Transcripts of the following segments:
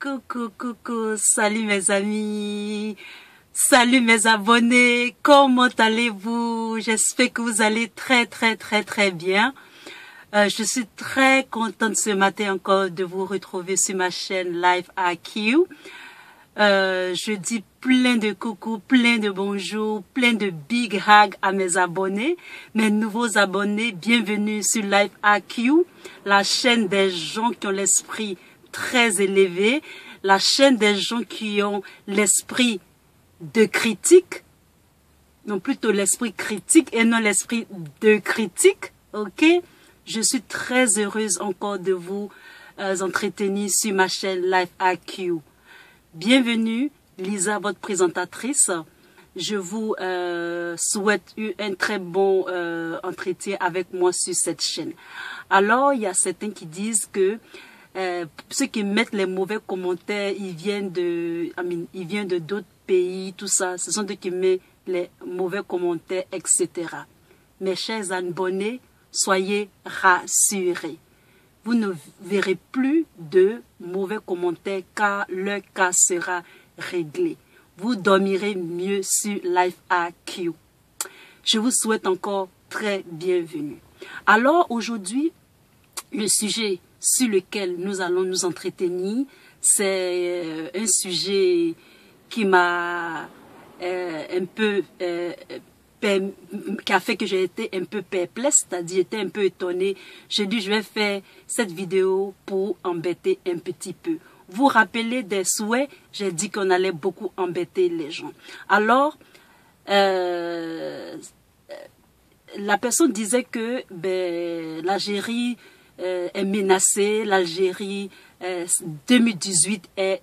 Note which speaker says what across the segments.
Speaker 1: Coucou, coucou, salut mes amis, salut mes abonnés, comment allez-vous? J'espère que vous allez très bien. Je suis très contente ce matin encore de vous retrouver sur ma chaîne Life IQ. Je dis plein de coucou, plein de bonjour, plein de big hug à mes abonnés, mes nouveaux abonnés. Bienvenue sur Life IQ, la chaîne des gens qui ont l'esprit très élevé, la chaîne des gens qui ont l'esprit de critique, non plutôt l'esprit critique et non l'esprit de critique, ok? Je suis très heureuse encore de vous entretenir sur ma chaîne Life IQ. Bienvenue, Lisa, votre présentatrice. Je vous souhaite un très bon entretien avec moi sur cette chaîne. Alors, il y a certains qui disent que ceux qui mettent les mauvais commentaires, ils viennent de d'autres pays, tout ça. Ce sont eux qui mettent les mauvais commentaires, etc. Mes chers abonnés, soyez rassurés. Vous ne verrez plus de mauvais commentaires car le cas sera réglé. Vous dormirez mieux sur Life IQ. Je vous souhaite encore très bienvenue. Alors aujourd'hui, le sujet sur lequel nous allons nous entretenir, c'est un sujet qui m'a un peu qui a fait que j'ai été un peu perplexe, c'est-à-dire j'étais un peu étonnée. J'ai dit je vais faire cette vidéo pour embêter un petit peu. Vous rappelez des souhaits, j'ai dit qu'on allait beaucoup embêter les gens. Alors, la personne disait que l'Algérie est menacée, l'Algérie 2018 est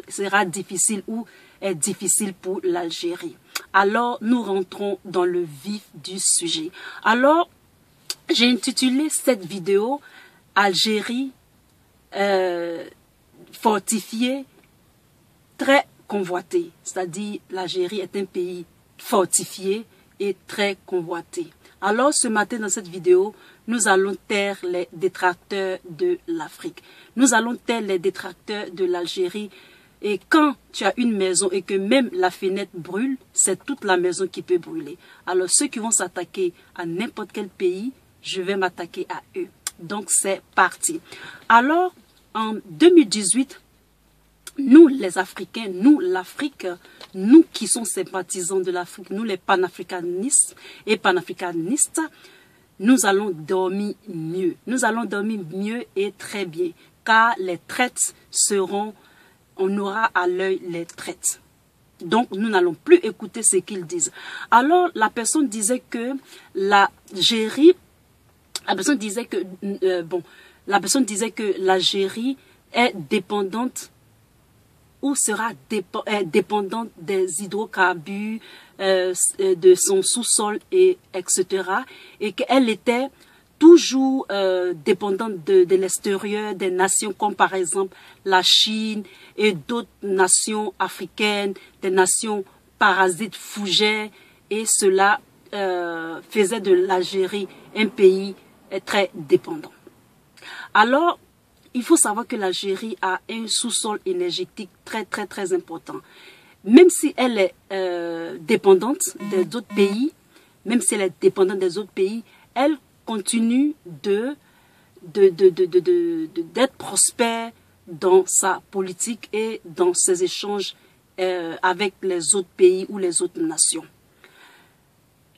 Speaker 1: sera difficile ou est difficile pour l'Algérie. Alors, nous rentrons dans le vif du sujet. Alors, j'ai intitulé cette vidéo « Algérie fortifiée, très convoitée ». C'est-à-dire, l'Algérie est un pays fortifié et très convoité. Alors, ce matin, dans cette vidéo, nous allons taire les détracteurs de l'Afrique. Nous allons taire les détracteurs de l'Algérie. Et quand tu as une maison et que même la fenêtre brûle, c'est toute la maison qui peut brûler. Alors ceux qui vont s'attaquer à n'importe quel pays, je vais m'attaquer à eux. Donc c'est parti. Alors en 2018, nous les Africains, nous l'Afrique, nous qui sommes sympathisants de l'Afrique, nous les panafricanistes et panafricanistes, nous allons dormir mieux. Nous allons dormir mieux et très bien, car les traites seront... On aura à l'œil les traites. Donc, nous n'allons plus écouter ce qu'ils disent. Alors, la personne disait que l'Algérie est dépendante ou sera dépendante des hydrocarbures, de son sous-sol, etc. Et qu'elle était toujours dépendante de l'extérieur, des nations comme par exemple la Chine et d'autres nations africaines, des nations parasites fougères, et cela faisait de l'Algérie un pays très dépendant. Alors, il faut savoir que l'Algérie a un sous-sol énergétique très important. Même si elle est dépendante des autres pays, elle continue d'être prospère dans sa politique et dans ses échanges avec les autres pays ou les autres nations.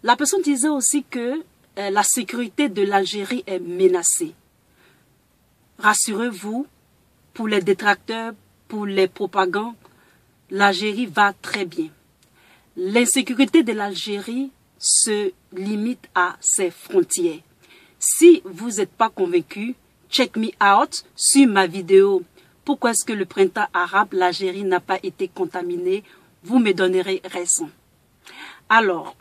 Speaker 1: La personne disait aussi que la sécurité de l'Algérie est menacée. Rassurez-vous, pour les détracteurs, pour les propagandes, l'Algérie va très bien. L'insécurité de l'Algérie se limite à ses frontières. Si vous n'êtes pas convaincu, check me out sur ma vidéo. Pourquoi est-ce que le printemps arabe, l'Algérie n'a pas été contaminée? Vous me donnerez raison. Alors,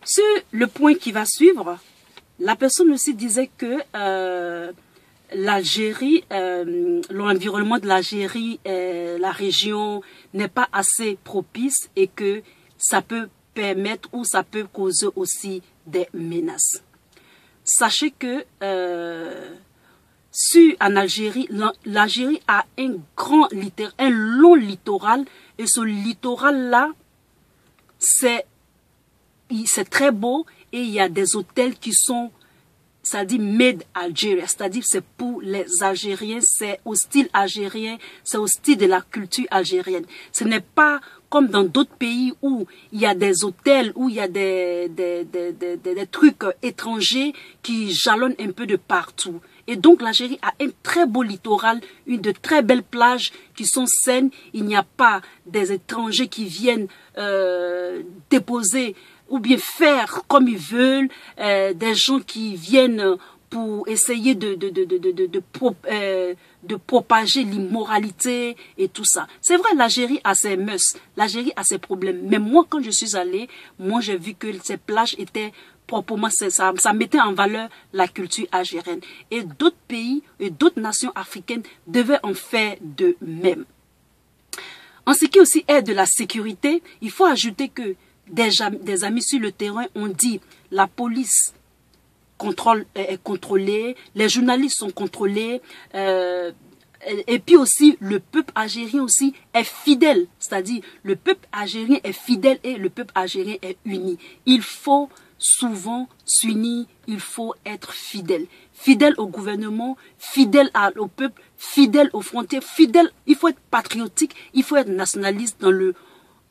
Speaker 1: sur le point qui va suivre, la personne aussi disait que l'Algérie, l'environnement de l'Algérie, la région n'est pas assez propice et que ça peut permettre ou ça peut causer aussi des menaces. Sachez que en Algérie, l'Algérie a un long littoral, et ce littoral-là, c'est très beau, et il y a des hôtels qui sont, c'est-à-dire made Algeria, c'est-à-dire c'est pour les Algériens, c'est au style algérien, c'est au style de la culture algérienne. Ce n'est pas comme dans d'autres pays où il y a des hôtels, où il y a des trucs étrangers qui jalonnent un peu de partout. Et donc l'Algérie a un très beau littoral, de très belles plages qui sont saines. Il n'y a pas des étrangers qui viennent déposer ou bien faire comme ils veulent, des gens qui viennent pour essayer de propager l'immoralité et tout ça. C'est vrai, l'Algérie a ses mœurs, l'Algérie a ses problèmes. Mais moi, quand je suis allée, moi j'ai vu que ces plages étaient proprement, ça mettait en valeur la culture algérienne. Et d'autres pays et d'autres nations africaines devaient en faire de même. En ce qui aussi est de la sécurité, il faut ajouter que des amis sur le terrain ont dit la police est contrôlée, les journalistes sont contrôlés, et puis aussi le peuple algérien aussi est fidèle, c'est-à-dire le peuple algérien est fidèle et le peuple algérien est uni. Il faut souvent s'unir, il faut être fidèle. Fidèle au gouvernement, fidèle au peuple, fidèle aux frontières, fidèle, il faut être patriotique, il faut être nationaliste dans le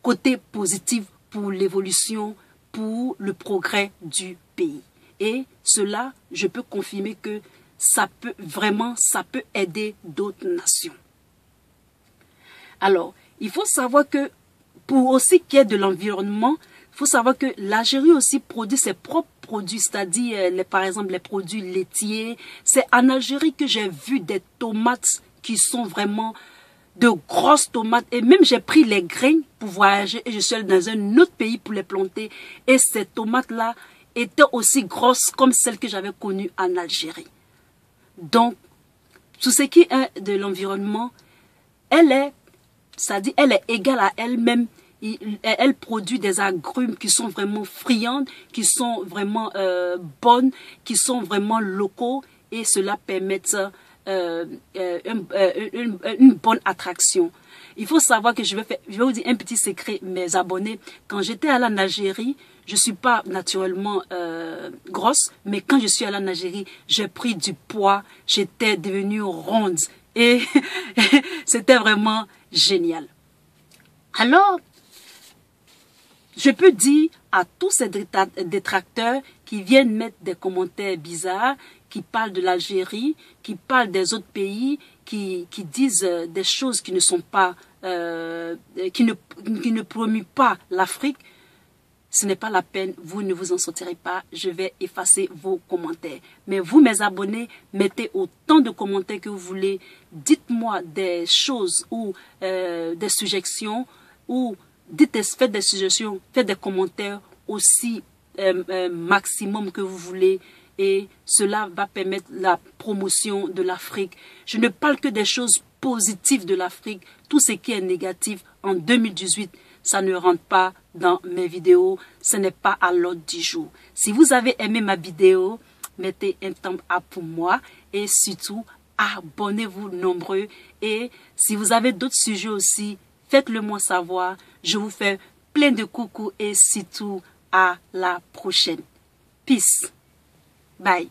Speaker 1: côté positif pour l'évolution, pour le progrès du pays. Et cela, je peux confirmer que ça peut aider d'autres nations. Alors, il faut savoir que pour aussi qu'il y ait de l'environnement, il faut savoir que l'Algérie aussi produit ses propres produits, c'est-à-dire par exemple les produits laitiers. C'est en Algérie que j'ai vu des tomates qui sont vraiment de grosses tomates. Et même j'ai pris les graines pour voyager et je suis allée dans un autre pays pour les planter. Et ces tomates-là étaient aussi grosses comme celles que j'avais connues en Algérie. Donc, tout ce qui est de l'environnement, elle est égale à elle-même. Elle produit des agrumes qui sont vraiment friandes, qui sont vraiment bonnes, qui sont vraiment locaux et cela permet une bonne attraction. Il faut savoir que je vais vous dire un petit secret, mes abonnés. Quand j'étais allée en Algérie, je suis pas naturellement grosse, mais quand je suis allée en Algérie, j'ai pris du poids, j'étais devenue ronde et c'était vraiment génial. Alors, je peux dire à tous ces détracteurs qui viennent mettre des commentaires bizarres, qui parlent de l'Algérie, qui parlent des autres pays, qui disent des choses qui ne sont pas, qui ne promuent pas l'Afrique, ce n'est pas la peine, vous ne vous en sortirez pas, je vais effacer vos commentaires. Mais vous, mes abonnés, mettez autant de commentaires que vous voulez, dites-moi des choses ou des suggestions, ou faites des suggestions, faites des commentaires aussi maximum que vous voulez. Et cela va permettre la promotion de l'Afrique. Je ne parle que des choses positives de l'Afrique. Tout ce qui est négatif en 2018, ça ne rentre pas dans mes vidéos. Ce n'est pas à l'ordre du jour. Si vous avez aimé ma vidéo, mettez un thumbs up pour moi. Et surtout, abonnez-vous nombreux. Et si vous avez d'autres sujets aussi, faites-le moi savoir. Je vous fais plein de coucou et surtout à la prochaine. Peace. Bye.